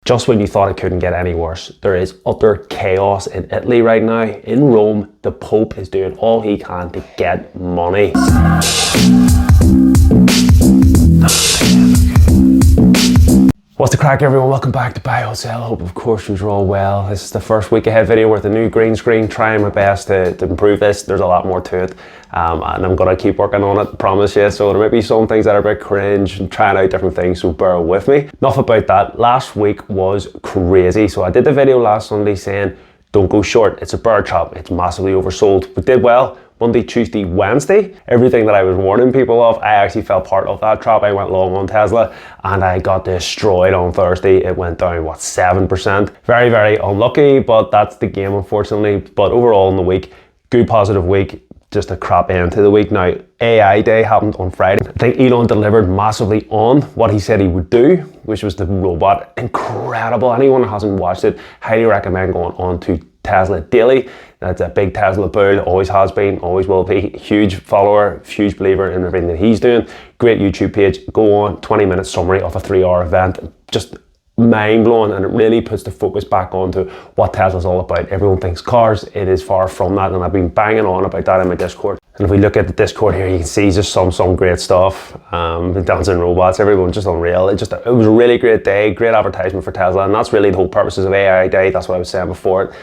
Just when you thought it couldn't get any worse, there is utter chaos in Italy right now. In Rome, the Pope is doing all he can to get money. What's the crack, everyone? Welcome back to Buy, Hold, Sell. Hope, of course, you're all well. This is the first week ahead video with a new green screen. Trying my best to improve this. There's a lot more to it. And I'm going to keep working on it, promise you. So there might be some things that are a bit cringe and trying out different things, so bear with me. Enough about that. Last week was crazy. So I did the video last Sunday saying, don't go short. It's a bear trap. It's massively oversold. We did well. Monday, Tuesday, Wednesday, everything that I was warning people of, I actually fell part of that trap. I went long on Tesla and I got destroyed on Thursday. It went down, what, 7%? Very, very unlucky, but that's the game, unfortunately. But overall in the week, good positive week, just a crap end to the week. Now, AI Day happened on Friday. I think Elon delivered massively on what he said he would do, which was the robot. Incredible. Anyone who hasn't watched it, highly recommend going on to Tesla Daily. That's a big Tesla bull, always has been, always will be. Huge follower, huge believer in everything that he's doing. Great YouTube page. Go on, 20-minute summary of a 3-hour event. Just mind-blowing, and it really puts the focus back onto what Tesla's all about. Everyone thinks cars, it is far from that, and I've been banging on about that in my Discord. And if we look at the Discord here, you can see just some great stuff. Dancing robots, everyone's just unreal. It was a really great day, great advertisement for Tesla, and that's really the whole purposes of AI Day. That's what I was saying before.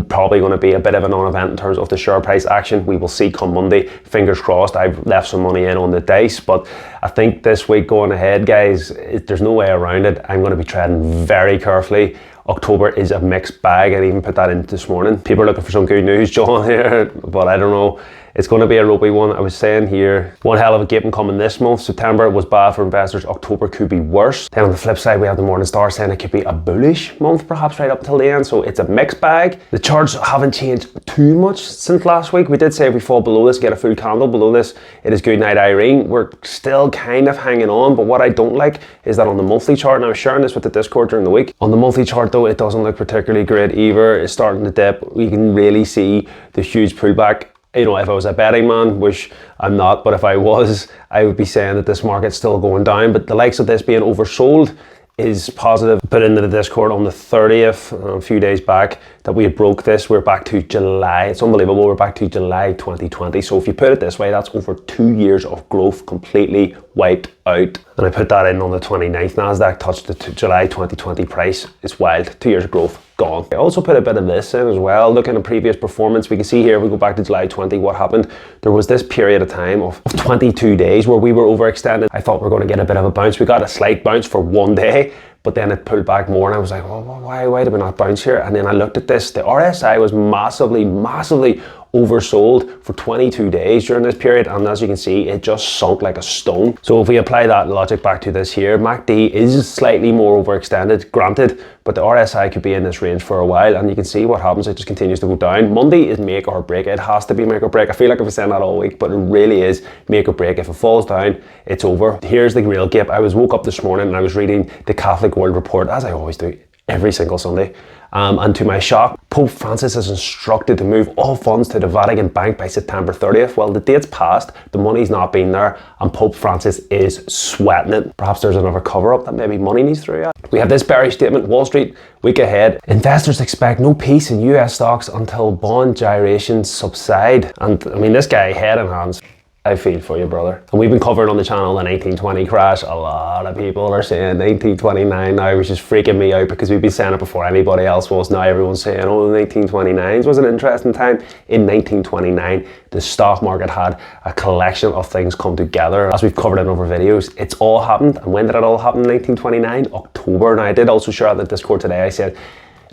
Probably going to be a bit of a non-event in terms of the share price action. We will see come Monday. Fingers crossed. I've left some money in on the dice, but I think this week going ahead, guys, there's no way around it. I'm going to be treading very carefully. October is a mixed bag. I even put that in this morning. People are looking for some good news, John, here, but I don't know. It's going to be a ropey one. I was saying here, one hell of a gaping coming this month. September was bad for investors. October could be worse. Then on the flip side, we have the Morning Star saying it could be a bullish month, perhaps right up till the end. So it's a mixed bag. The charts haven't changed too much since last week. We did say if we fall below this, get a full candle below this, it is good night, Irene. We're still kind of hanging on, but what I don't like is that on the monthly chart, and I was sharing this with the Discord during the week, on the monthly chart though, it doesn't look particularly great either. It's starting to dip. We can really see the huge pullback. You know, if I was a betting man, which I'm not, but if I was, I would be saying that this market's still going down. But the likes of this being oversold is positive. Put into the Discord on the 30th, a few days back, that we had broke this. We're back to July. It's unbelievable. We're back to July 2020. So if you put it this way, that's over 2 years of growth completely wiped out. And I put that in on the 29th. NASDAQ touched the July 2020 price. It's wild. 2 years of growth gone. I also put a bit of this in as well. Looking at previous performance, we can see here, if we go back to July 20, what happened. There was this period of time of 22 days where we were overextended. I thought we were going to get a bit of a bounce. We got a slight bounce for one day, but then it pulled back more, and I was like, well, why did we not bounce here? And then I looked at this. The RSI was massively oversold for 22 days during this period, and as you can see, it just sunk like a stone. So if we apply that logic back to this here, MACD is slightly more overextended, granted, but the RSI could be in this range for a while, and you can see what happens. It just continues to go down. Monday is make or break. It has to be make or break. I feel like I've been saying that all week, but it really is make or break. If it falls down, it's over. Here's the real gap. I woke up this morning and I was reading the Catholic World Report, as I always do every single Sunday. And to my shock, Pope Francis is instructed to move all funds to the Vatican Bank by September 30th. Well, the date's passed, the money's not been there, and Pope Francis is sweating it. Perhaps there's another cover-up that maybe money needs through yet. We have this bearish statement, Wall Street, week ahead. Investors expect no peace in US stocks until bond gyrations subside. And I mean, this guy, head and hands. I feel for you, brother. And we've been covering on the channel the 1920 crash. A lot of people are saying 1929 now, which is freaking me out because we've been saying it before anybody else was. Now everyone's saying, oh, the 1929s was an interesting time. In 1929, the stock market had a collection of things come together. As we've covered in other videos, it's all happened. And when did it all happen in 1929? October. Now I did also share on the Discord today, I said,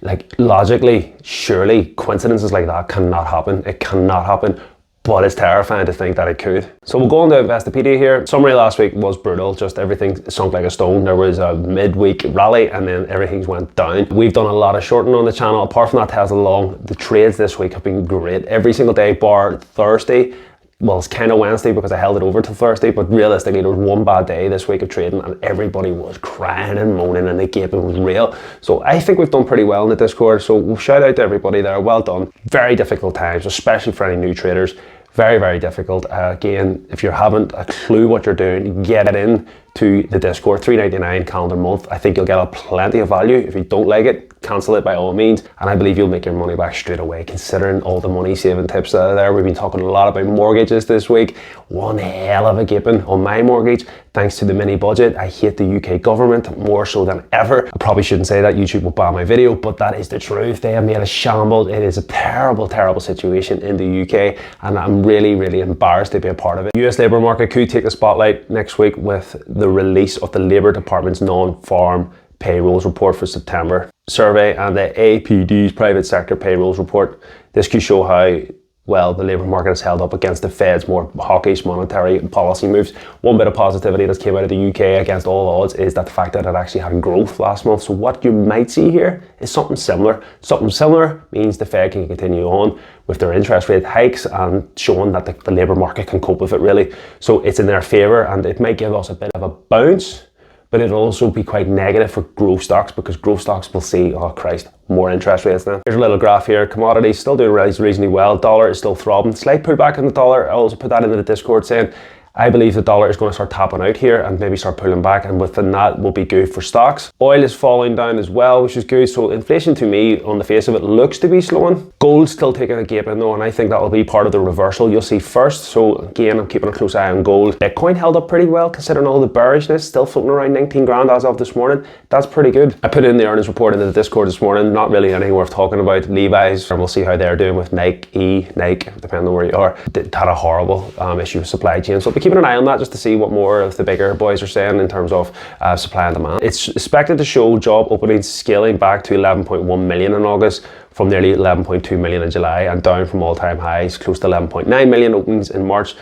like, logically, surely coincidences like that cannot happen. It cannot happen. But it's terrifying to think that it could. So we'll go on to Investopedia here. Summary last week was brutal. Just everything sunk like a stone. There was a midweek rally and then everything went down. We've done a lot of shorting on the channel. Apart from that Tesla long, the trades this week have been great. Every single day bar Thursday. Well, it's kind of Wednesday because I held it over till Thursday, but realistically there was one bad day this week of trading and everybody was crying and moaning and the gaping was real. So I think we've done pretty well in the Discord. So we'll shout out to everybody there. Well done. Very difficult times, especially for any new traders. Very, very difficult. Again, if you haven't a clue what you're doing, get it in to the Discord, $3.99 calendar month. I think you'll get plenty of value. If you don't like it, cancel it by all means, and I believe you'll make your money back straight away, considering all the money saving tips that are there. We've been talking a lot about mortgages this week. One hell of a gaping on my mortgage, thanks to the mini budget. I hate the UK government more so than ever. I probably shouldn't say that, YouTube will ban my video, but that is the truth. They have made a shambles. It is a terrible, terrible situation in the UK, and I'm really, really embarrassed to be a part of it. The US labour market could take the spotlight next week with the release of the Labour Department's non-farm payrolls report for September survey and the APD's private sector payrolls report. This could show how well the labour market has held up against the Fed's more hawkish monetary policy moves. One bit of positivity that came out of the UK against all odds is that the fact that it actually had growth last month. So what you might see here is something similar. Something similar means the Fed can continue on with their interest rate hikes and showing that the labour market can cope with it really. So it's in their favour, and it might give us a bit of a bounce, but it'll also be quite negative for growth stocks, because growth stocks will see, oh Christ, more interest rates now. Here's a little graph here. Commodities still doing reasonably well. Dollar is still throbbing. Slight pullback in the dollar. I also put that into the Discord saying I believe the dollar is going to start tapping out here and maybe start pulling back, and within that will be good for stocks. Oil is falling down as well, which is good. So inflation, to me, on the face of it, looks to be slowing. Gold's still taking a gaping though, and I think that will be part of the reversal you'll see first. So again, I'm keeping a close eye on gold. Bitcoin held up pretty well considering all the bearishness, still floating around 19 grand as of this morning. That's pretty good. I put in the earnings report into the Discord this morning. Not really anything worth talking about. Levi's, and we'll see how they're doing with Nike, depending on where you are. It had a horrible issue with supply chain. So I'll be keeping an eye on that just to see what more of the bigger boys are saying in terms of supply and demand. It's expected to show job openings scaling back to 11.1 million in August from nearly 11.2 million in July, and down from all-time highs close to 11.9 million openings in March.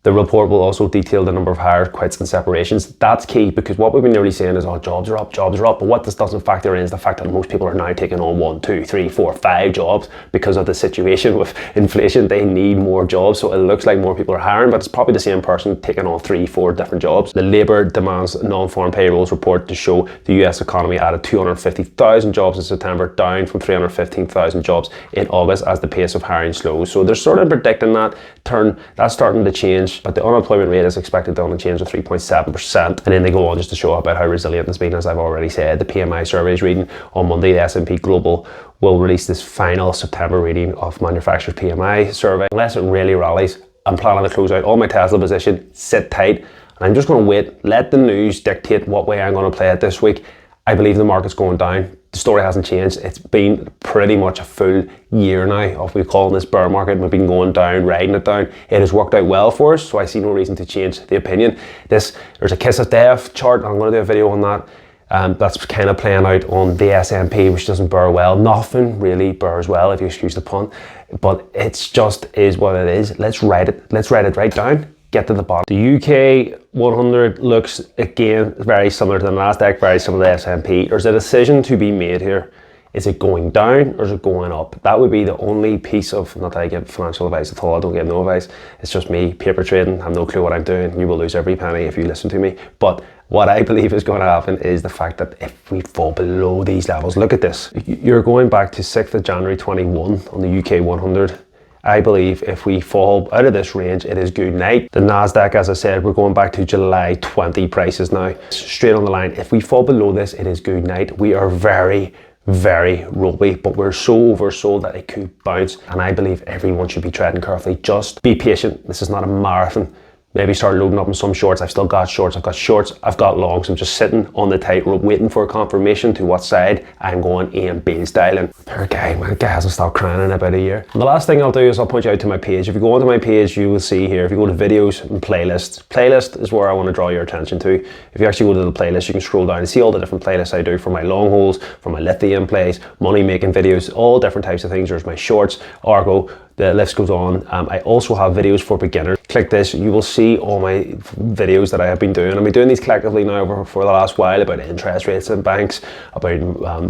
The report will also detail the number of hires, quits and separations. That's key, because what we've been nearly saying is, oh, jobs are up. But what this doesn't factor in is the fact that most people are now taking on 1, 2, 3, 4, 5 jobs because of the situation with inflation. They need more jobs. So it looks like more people are hiring, but it's probably the same person taking on 3, 4 different jobs. The Labour demands non-farm payrolls report to show the US economy added 250,000 jobs in September, down from 315,000 jobs in August as the pace of hiring slows. So they're sort of predicting that that's starting to change. But the unemployment rate is expected to only change to 3.7%. And then they go on just to show about how resilient it's been, as I've already said. The PMI survey is reading on Monday. The S&P Global will release this final September reading of manufacturers PMI survey. Unless it really rallies, I'm planning to close out all my Tesla position, sit tight, and I'm just going to wait, let the news dictate what way I'm going to play it this week. I believe the market's going down. The story hasn't changed. It's been pretty much a full year now of we calling this bear market. We've been going down, riding it down. It has worked out well for us, so I see no reason to change the opinion. There's a kiss of death chart. I'm going to do a video on that. That's kind of playing out on the S&P, which doesn't bear well. Nothing really bears well, if you excuse the pun. But it's just is what it is. Let's ride it. Let's ride it right down. Get to the bottom. The UK 100 looks, again, very similar to the Nasdaq, very similar to the S&P. There's a decision to be made here. Is it going down or is it going up? That would be the only piece of, not that I give financial advice at all, I don't give no advice. It's just me paper trading. I have no clue what I'm doing. You will lose every penny if you listen to me. But what I believe is going to happen is the fact that if we fall below these levels, look at this. You're going back to 6th of January 21 on the UK 100. I believe if we fall out of this range, it is good night. The Nasdaq, as I said, we're going back to July 20 prices now. Straight on the line, if we fall below this, it is good night. We are very, very ropey, but we're so oversold that it could bounce. And I believe everyone should be treading carefully. Just be patient. This is not a marathon. Maybe start loading up on some shorts. I've still got shorts. I've got longs. I'm just sitting on the tightrope waiting for a confirmation to what side I'm going A and B styling. My guy hasn't stopped crying in about a year. And the last thing I'll do is I'll point you out to my page. If you go onto my page, you will see here, if you go to videos and playlists, playlist is where I want to draw your attention to. If you actually go to the playlist, you can scroll down and see all the different playlists I do for my long holes, for my lithium plays, money making videos, all different types of things. There's my shorts, Argo, the list goes on. I also have videos for beginners. Click this, you will see all my videos that I have been doing. I've been doing these collectively now for the last while about interest rates in banks, about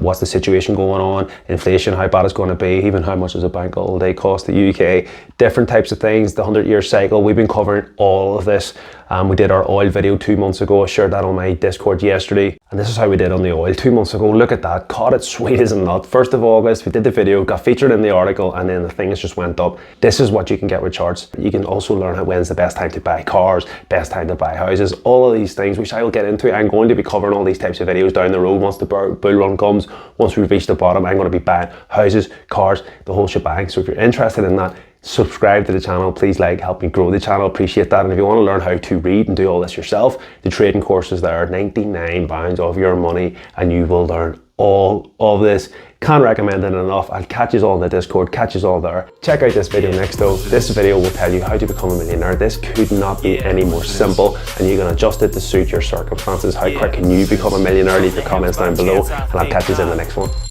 what's the situation going on, inflation, how bad it's going to be, even how much does a bank holiday cost the UK, different types of things, the 100-year cycle. We've been covering all of this. We did our oil video 2 months ago. I shared that on my Discord yesterday. And this is how we did on the oil 2 months ago. Look at that, caught it sweet as a nut. 1st of August, we did the video, got featured in the article, and then the thing has just went up. This is what you can get with charts. You can also learn when's the best time to buy cars, best time to buy houses, all of these things, which I will get into. I'm going to be covering all these types of videos down the road once the bull run comes. Once we reach the bottom, I'm going to be buying houses, cars, the whole shebang. So if you're interested in that, subscribe to the channel, please help me grow the channel, appreciate that. And if you want to learn how to read and do all this yourself, the trading courses there are £99 of your money and you will learn all of this. Can't recommend it enough. I'll catch you all in the Discord, catch you all there. Check out this video next though. This video will tell you how to become a millionaire. This could not be any more simple, and you can adjust it to suit your circumstances. How quick can you become a millionaire? Leave your comments down below and I'll catch you in the next one.